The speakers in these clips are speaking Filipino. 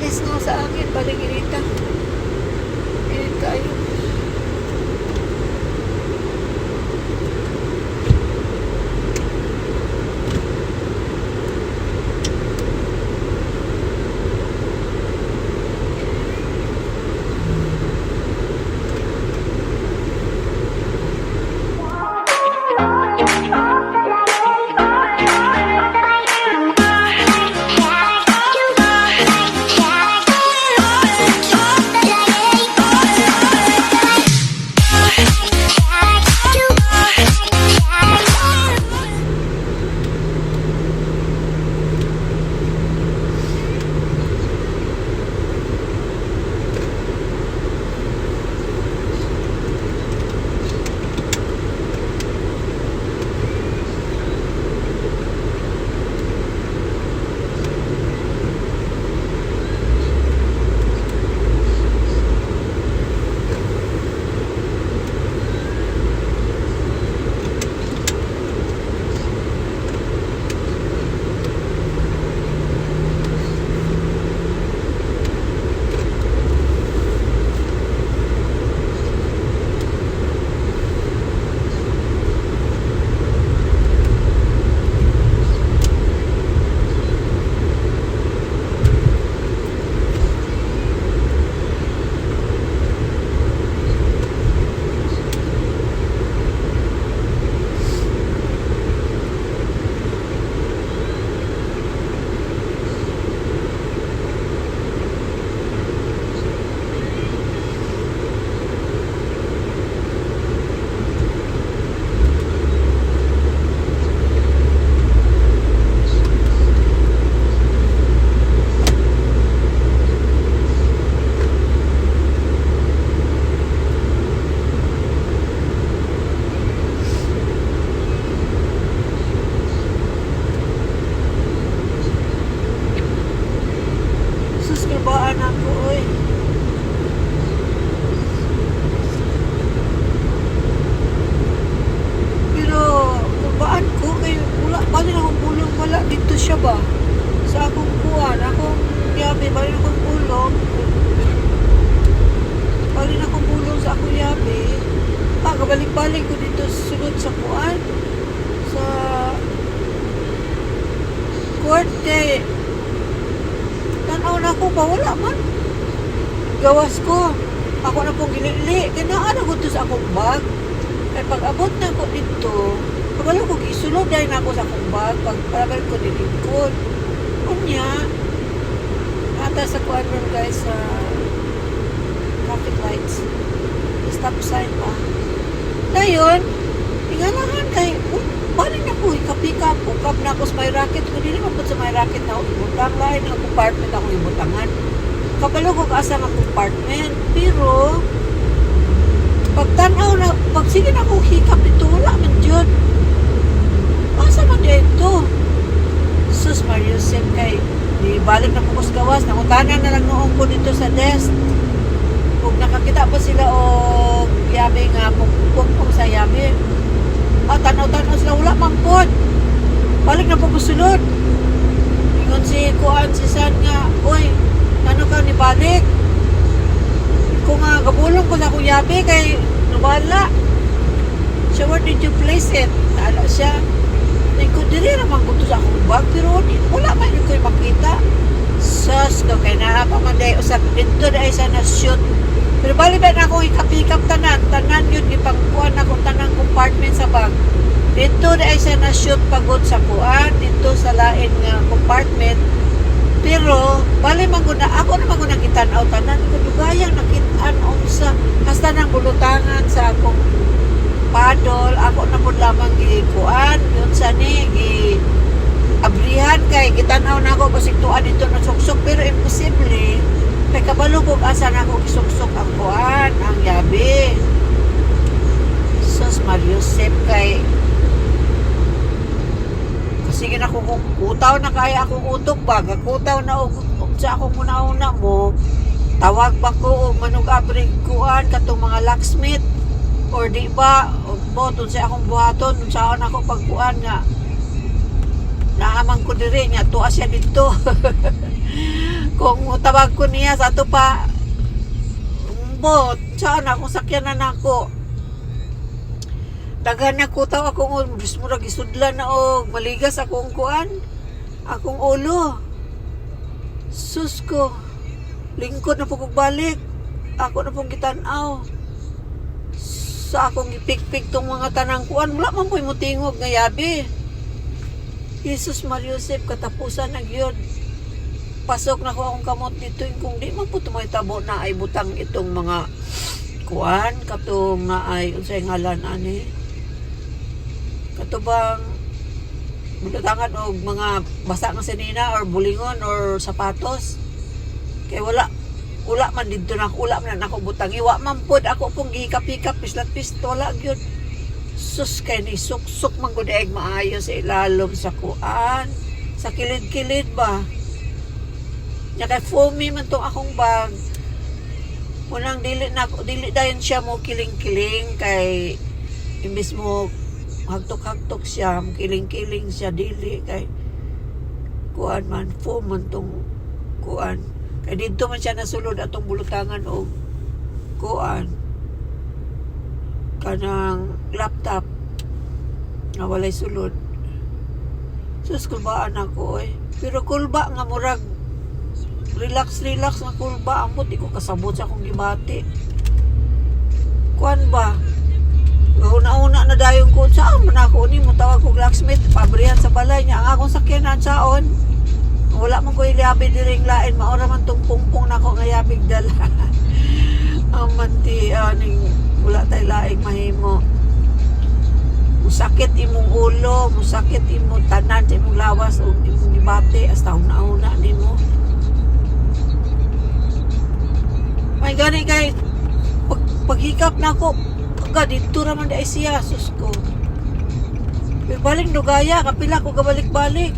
alis nga sa akin, balik irita. Irita yun. Baan ako, oy. Pero, baan ko, kay wala, bali na akong bulong wala, dito siya ba? Sa akong kuwan, akong yabi, bali na akong bulong. Bali na akong bulong sa akong yabi. Kabalik-balik ko dito sunod sa kuwan. Sa korte. Tanaw na ko ba? Wala man. Gawas ko. Ako na pong ginili. Kinaan ako to sa akong bag. Kaya pag abot na ko dito, kabalo ko gisulod dahil na ako sa akong bag. Pag parabal ko dilingkod. Kunya, ata sa kuwan ron guys sa traffic lights. Stop sign pa. Ngayon, tingalahan kay balik na ko, ikap-ikap, ukap na ako sa may racket ko. Dili mapot sa may racket na ako ibutang. Lahat ng compartment ako ibutangan. Kabalo ko kaasa ng compartment. Pero, pagtanaw na, pag sige na ako hikap dito, wala man dyan. Asa man dito? Sus, Mariusip kay, di balik na po gawas. Nakutanan na lang noong ko dito sa desk. Kung nakakita pa sila o yabi nga, pupong sa yabi. Tanaw-tanaw sila, wala mang pod. Balik na po kusunod. Ingon si Kuan, si San nga, oy, ano ka ni balik? Kung nga, gabulong ko na kuyabi, kay nabala. So, where did you place it? Naala siya. Ko dili naman ko to sa akong bag, pero wala man yun ko'y makita. Sus, no, kay naapa man dahil usap dito dahil sa na-shoot. Pero bali ba na ako ikap-ikap tanan yun, ipangkuhan ako tanang compartment sa bag. Dito dahil sa na-shoot pagod sa kuan, dito sa lain nga compartment. Pero, bali man ko na, ako naman ko nakitanaw tanan, ko dugayang nakitaan sa hasta ng bulutangan sa akong padol, ako na po lamang gikuan, yun sa ni, abrihan kay, kitanaw na ako kasi tuan dito na suksok, pero imposible. Kay kabalo ko asa na ako isuksok ang kuan, ang yabi. Sus, Mariusip kay, sige na kung utaw na kaya akong utok ba, kutaw na sa akong una-una mo, tawag ba ko o manug abrig kuan katong mga locksmith or di ba boton sa akong buhaton saan ako pagkuan nga naamang ko diri niya tuwa siya dito. Kung tawag ko niya sa ato pa bot saan akong sakyanan ako daghan na ko taw akong murag isudlan na og maligas akong kuan akong ulo sus ko lingkod na po kong balik ako na pong gitan-aw sa akong ipikpik tong mga tanang kuan wala man po'y mutingog nga yabi. Jesus Mariusip katapusan na gyud pasok na ko akong kamot dito kung di man po tumoy tabo na ay butang itong mga kuan katong na ay unsay ngalan ani katubang butangan og mga basa nga sinina or bulingon or sapatos kay wala man dito na wala man ako butang iwa man pod ako pong gihikap-hikap pislat pistola gyud sus kay ni suksok man gud eg maayo sa ilalom sa kuan sa kilid-kilid ba nya kay foamy man tong akong bag unang dili dayon siya mo kiling-kiling kay imbis mo hagtok-hagtok siya kiling-kiling siya dili kay kuan man foam man tong kuan kay dito man siya nasulod atong bulutangan og kuan kanang laptop nga walay sulod sus kulbaan ako pero kulba nga murag relax nga kulba amot di ko kasabot sa akong gibati kuan ba una na dayon ko saan man ako ni mo tawag ko blacksmith pabrihan sa balay niya ang akong sakyanan saon wala man ko ilabi diring lain maora man tong pungpong nako nga yabig dala amanti aning wala tay laing mahimo musakit imong ulo musakit imong tanan sa imong lawas o imong gibati hasta una nimo may gani kay paghikap na ko pagka dito raman da siya sus ko balik dugaya kapila ko gabalik-balik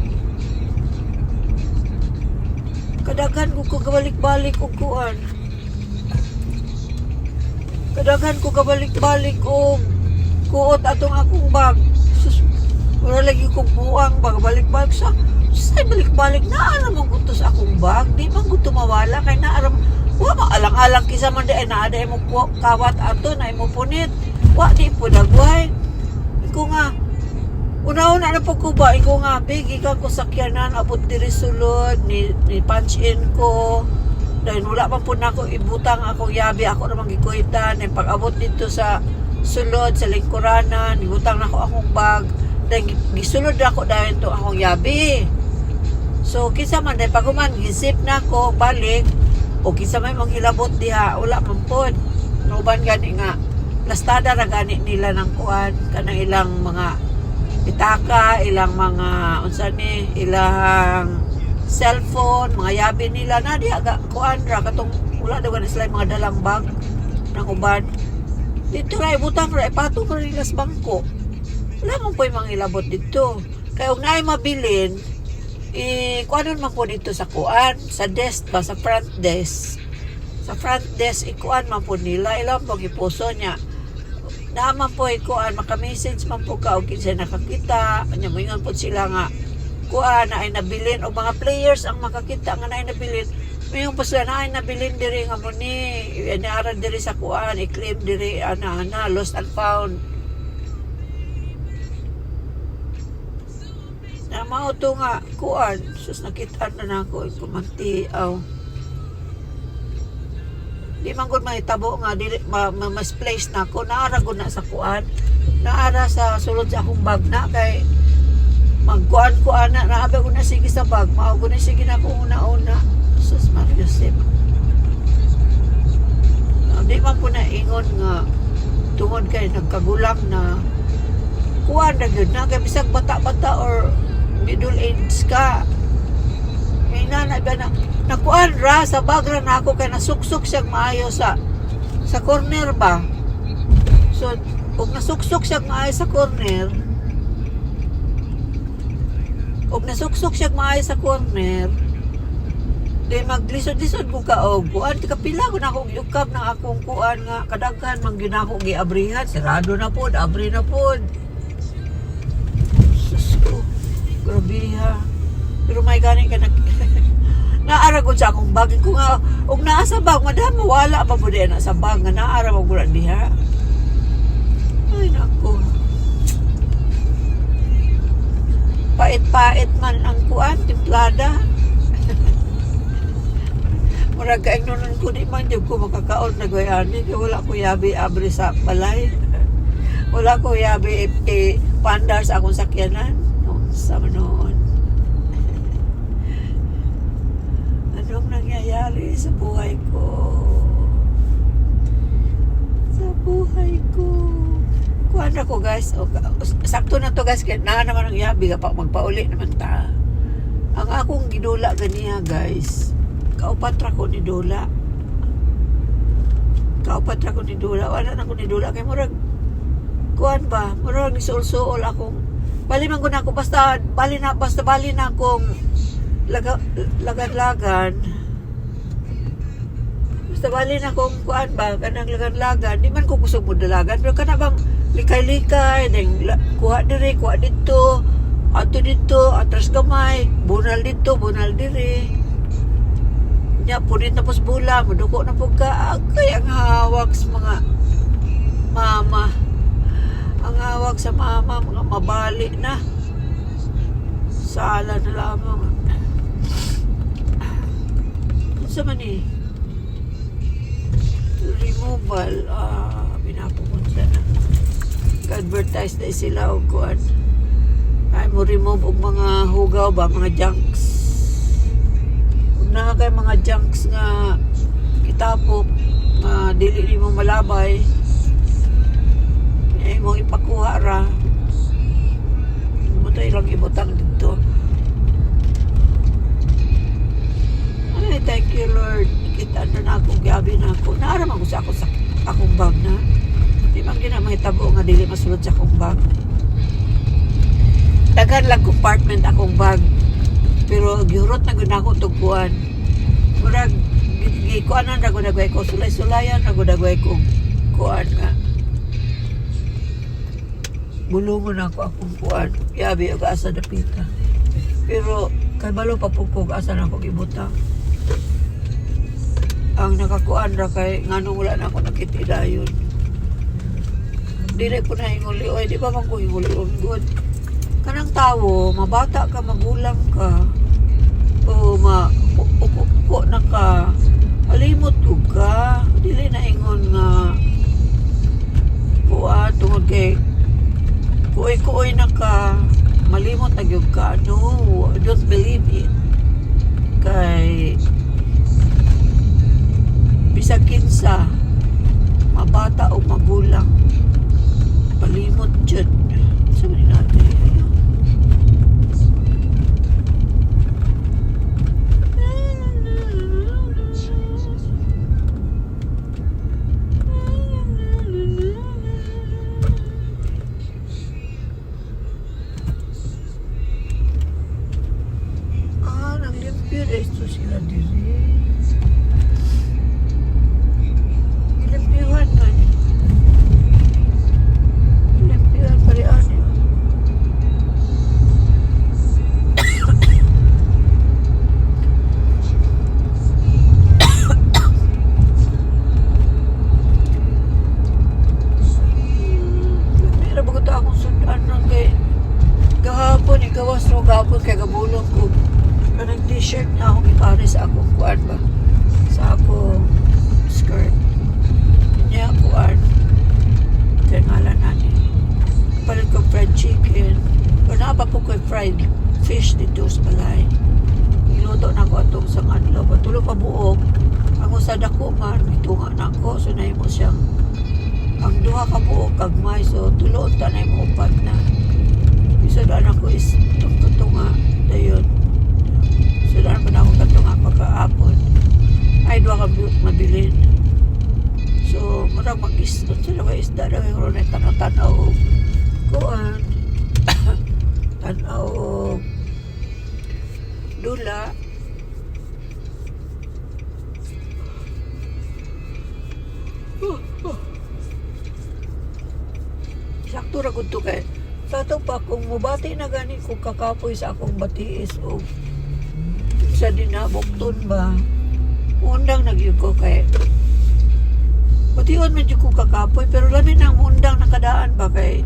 kadaghan ko gabalik-balik og kuan kadaghan ko gabalik-balik og kuot atong akong bag sus wala lagi kong buang bag balik-balik sa balik-balik na aram ang gutos akong bag di man gusto mawala kay na aram wa maalang-alang kisa man di ay naada mo kawat ato na mo punit wa di po dagway iko nga una-una na po ko ba iko nga big ikaw ko sakyanan abot diri sulod ni punch in ko dahil wala pa po na ako ibutang akong yabi ako namang gikuitan pag abot dito sa sulod sa lingkuranan ibutang na ako akong bag dahil gisulod ako dahil to akong yabi so kisa man dahil pag uman gisip na ako balik o kisa may manghilabot diha wala man pod nuban gani nga plastada ra gani nila ng kuan kanang ilang mga pitaka ilang mga unsa ni ilang cellphone mga yabi nila na diha kuan ra katong wala daw gani sila mga dalang bag ng uban dito ra ibutang ra ipatong ra nila sa bangko wala man po'y manghilabot dito kay og naay mabilin kuanon man po dito sa kuan sa desk ba sa front desk ikuan man po nila ilang pag ipuso niya naman po kuan maka-message man po ka og kinsa nakakita nya moingon po sila nga kuan na ay nabilin o mga players ang makakita nga na ay nabilin moingon po sila na ay nabilin diri nga mo ni inaara diri sa kuan i-claim diri ana lost and found na mao to nga kuan sus nakita na nako kumantiaw di man gud mahitabo nga dili misplace na ko naara gud na sa kuan naara sa sulod sa akong bag na kay magkuan ko ana naabe ko na sige sa bag mao gud na sige na ko una sus Mariusip di man ko na ingon nga tungod kay nagkagulang na kuan na gyud na kay bisag bata-bata or middle age ka may nanay ba na nakuan ra sa bagra na ako kay nasuksok siyang maayo sa corner ba so og nasuksok siyang maayo sa corner di maglisod-lisod ko ka og kuan kapila ko na akong yukab ng akong kuan nga kadaghan man gyud ako giabrihan sirado na pod abri na pod sus ko Grabe ha. Pero may gani ka nag... naara ko sa akong bag. Kung nga, og naa sa bag, madam, wala pa po din na sa bag nga naara mo gula diha. Ay, naku. Pait-pait man ang kuan, timplada. Murag kaignonan ko, di man dyan ko makakaon na gayani. Kaya wala ko yabi abri sa balay. Wala ko yabi pandar sa akong sakyanan. Noon sa manoon. Anong nangyayari sa buhay ko? Sa buhay ko. Kuhan ako guys. Sakto na to guys. Kaya na naman ang yabi. Kapag magpauli naman ta. Ang akong gidula ganiya guys. Kaupatra ko ni Dula. Kaupatra ko ni Dula. Wala na ko ni Dula. Kaya murag kuhan ba? Murag ni suol-suol akong bali man ko na ako. Basta bali na akong lagan-lagan. Basta bali na akong kuhan ba? Kanang lagan-lagan. Di man ko kusog mo dalagan. Pero kana bang likay-likay. Kuha diri, kuha dito. Ato dito, atras gamay. Bunal dito, bunal diri. Nya punit na pos bula, maduko na po ka. Agay ang hawak sa mga mama. Ang hawak sa mama, mga mabali na. Sala na lamang. Ano sa man eh? Removal. Pinapupunta na. Advertise na sila o kuan. Ay mo remove og mga hugaw ba, mga junks. Na kay mga junks nga kitapok nga dili nimo malabay ay mo ipakuha ra mo tay lang ibutang dito. Ay thank you Lord, kita na ako gabi na ako naaram ako sa akong bag na di man gina mahitabo nga dili masulod sa akong bag. Daghan lang compartment akong bag. Pero gihurot na gud ako tugkuan. Murag gikuanan ra gud ko sulay-sulayan ra gud ko kuan nga. Bulungon ako akong kuan. Yabi og asa dapita. Pero kay balo pa pugkog asa na ako gibutang. Ang nakakuan ra kay nganong wala na ako nakitidayon. Dili po na hinguli oy, di ba man ko hinguli good. Kanang tawo, mabata ka, magulang ka, o upo na ka, alimot ko ka, dili na ingon nga, kuha, tungod kay, kuoy na ka, malimot na gyud ka, no, don't believe it. Kay, bisag kinsa, mabata o magulang, malimot dyan. Sabi natin, naglimpyo resto sila diri. Ilimpyuhan man. Ilimpyuhan parian yun. Mira bago ito akong sundan ng kay gahapon, ikawas no gahapon kay gabulong ko. Kanang t-shirt na akong ipare sa akong kuan ba? Sa akong skirt. Kanya kuan. Kaya ngalan natin. Palit ko fried chicken. O na pa po ko fried fish dito sa balay. Niluto na ko itong sa kanlo. Patulo pa buok. Ang usa dako man, itunga na ko. So na mo siyang ang duha ka buok kagmay. So tuloon ta na mo upat na. Isa doon ako is tunga. Dayon. Sulaan pa na ako katunga pagkaapon. Ay, doon ka mabilin. So, marang mag-isda. Sila ba isda na may ronay tanaw-tanaw. Kuan. Tanaw. Dula. Sakto ra gud to kay Kato pa kung mubati na gani ko kakapoy sa akong batiis o sa dinabokton ba. Undang nagyud ko kay patiyon medyo ko kakapoy pero lamin ang undang nakadaan ba kay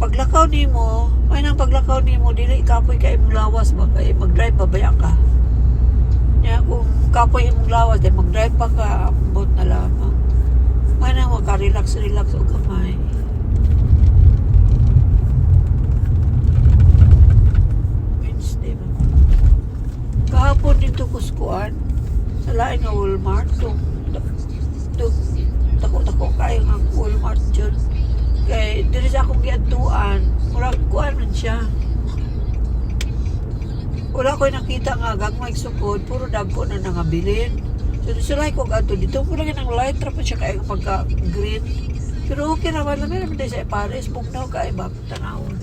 paglakaw nimo, may nang paglakaw nimo dili kapoy kay imong lawas ba kay mag-drive babaya ka. Nya kung kapoy imong lawas di mag-drive pa ka ambot na lamang. May nang maka-relax og kamay. Kahapon dito kuskuan sa lain nga Walmart kung tako kayo nga Walmart dyan kay diri sa akong giadtuan murag kuan man siya wala ko'y nakita nga gagmay sukod puro dagko na nangabilin so sulay ko gato dito puro ng light ra pa siya kaya pagka green pero okay naman lang naman sa Paris bugnaw ka iba tanawon.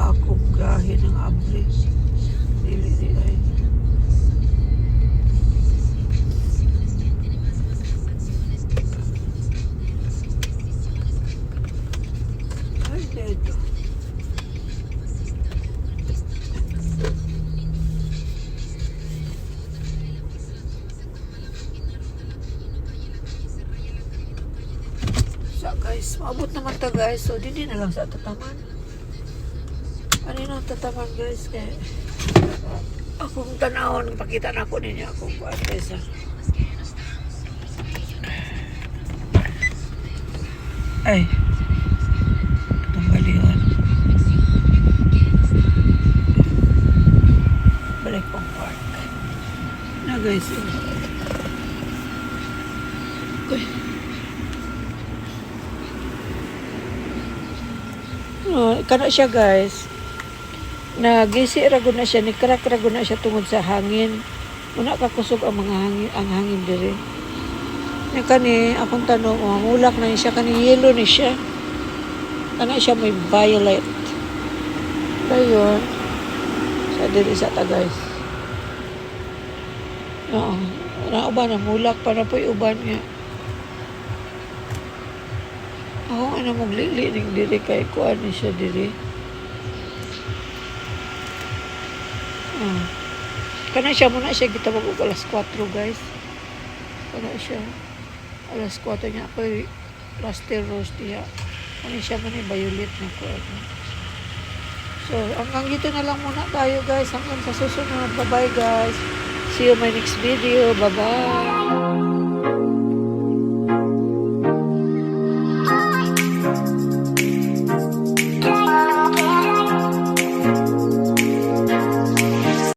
Akong gahe ng abri. Dili ay. Ay, dito. So guys, maabot naman ta guys. So, hindi na lang sa tataman. Ano yung tataman guys kaya akong tanawon pakita na ko ninyo akong kuwan guys ay itong baliwan balik pang park na guys uy kana siya guys nagisi rago na siya ni crack rago na siya tungod sa hangin una kakusog ang mga hangin diri nya kani akong tanong mulak na siya kani yellow ni siya kana siya may violet dayon sa diri sa guys oo na uban na mulak para po uban nga ano mong lili ning diri kay kuan ni siya diri kana siya muna siya gitawag og alas 4 guys kana siya alas 4 niya ako raster rose diya kana siya man violet na ko so hanggang dito na lang muna tayo guys hanggang sa susunod bye bye guys see you my next video bye bye